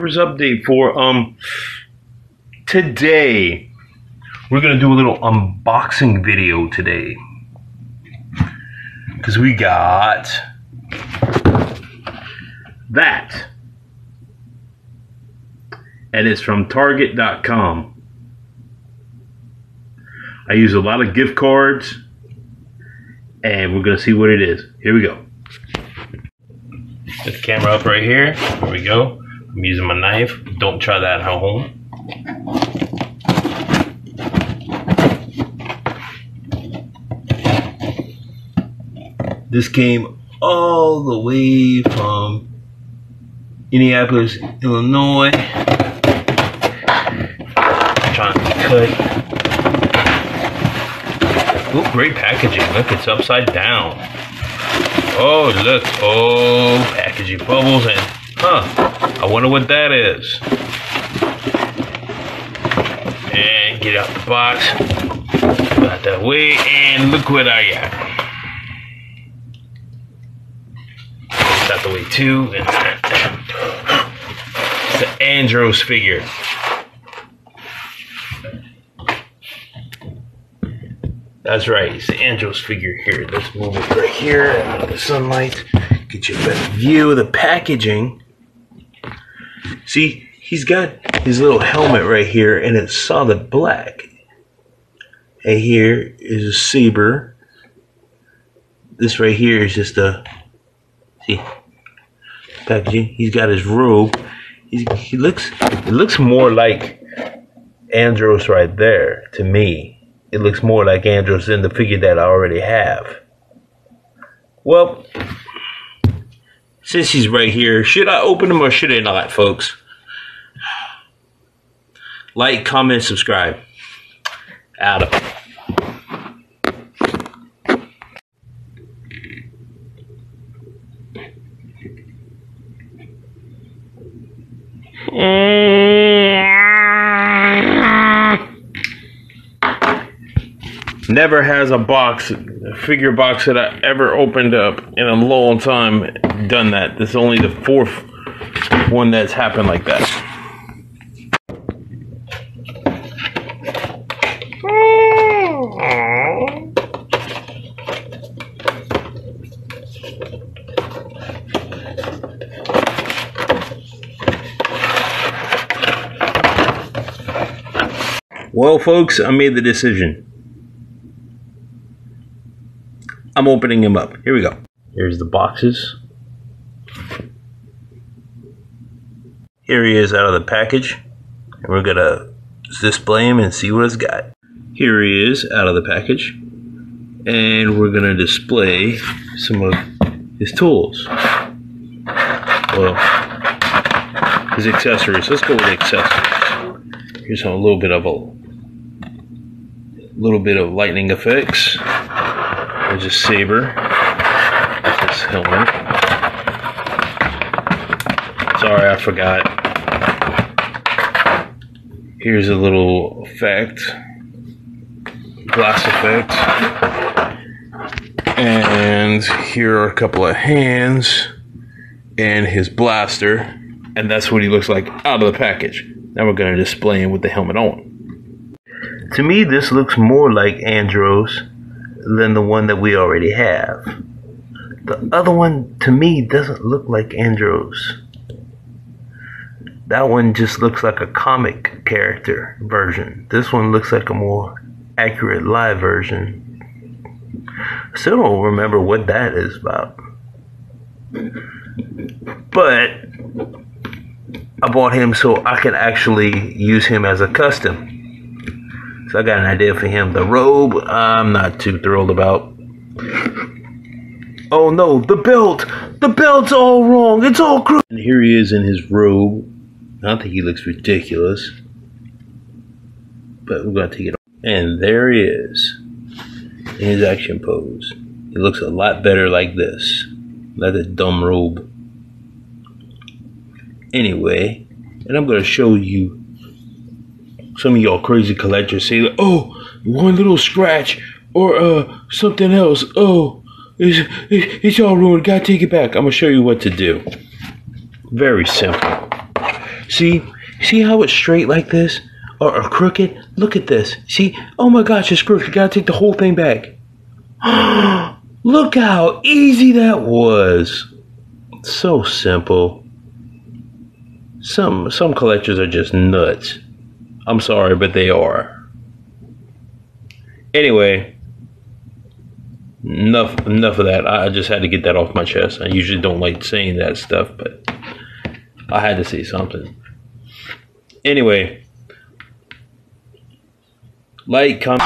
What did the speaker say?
JTuniverse update for today. We're gonna do a little unboxing video today because we got that, and it's from Target.com. I use a lot of gift cards, and we're gonna see what it is. Here we go. Get the camera up right here. Here we go. I'm using my knife. Don't try that at home. This came all the way from Indianapolis, Illinois. I'm trying to cut. Oh, great packaging. Look, it's upside down. Oh, look. Oh, packaging bubbles and, I wonder what that is. And get out the box. Got that way, and look what I got. Get out the way too. And it's the Andros figure. That's right, it's the Andros figure here. Let's move it right here out of the sunlight. Get you a better view of the packaging. See, he's got his little helmet right here, and it's solid black. And here is a saber. This right here is just a, see, packaging. He's got his robe. It looks more like Andros right there to me. It looks more like Andros than the figure that I already have. Well, since he's right here, should I open him or should I not, folks? Like, comment, subscribe. Adam. Never has a figure box that I ever opened up in a long time done that. This is only the fourth one that's happened like that. Well, folks, I made the decision. I'm opening him up. Here we go. Here's the boxes. Here he is out of the package. And we're going to display him and see what it's got. Here he is out of the package. And we're going to display some of his tools. Well, his accessories. Let's go with the accessories. Here's a little bit of lightning effects. There's a saber. There's this helmet. Sorry, I forgot. Here's a little effect. Glass effect. And here are a couple of hands. And his blaster. And that's what he looks like out of the package. Now we're going to display him with the helmet on. To me, this looks more like Andros than the one that we already have. The other one, to me, doesn't look like Andros. That one just looks like a comic character version. This one looks like a more accurate live version. I still don't remember what that is about. But I bought him so I can actually use him as a custom. So I got an idea for him. The robe, I'm not too thrilled about. Oh no, the belt! The belt's all wrong. It's all crooked. And here he is in his robe. I think he looks ridiculous. But we're going to take it off. And there he is. In his action pose. He looks a lot better like this. Like that dumb robe. Anyway, and I'm going to show you. Some of y'all crazy collectors say, oh, one little scratch or something else. Oh, it's all ruined. Gotta take it back. I'm gonna show you what to do. Very simple. See how it's straight like this? Or crooked? Look at this. See? Oh my gosh, it's crooked. Gotta take the whole thing back. Look how easy that was. So simple. Some collectors are just nuts. I'm sorry, but they are. Anyway, enough of that. I just had to get that off my chest. I usually don't like saying that stuff, but I had to say something. Anyway, like, comment.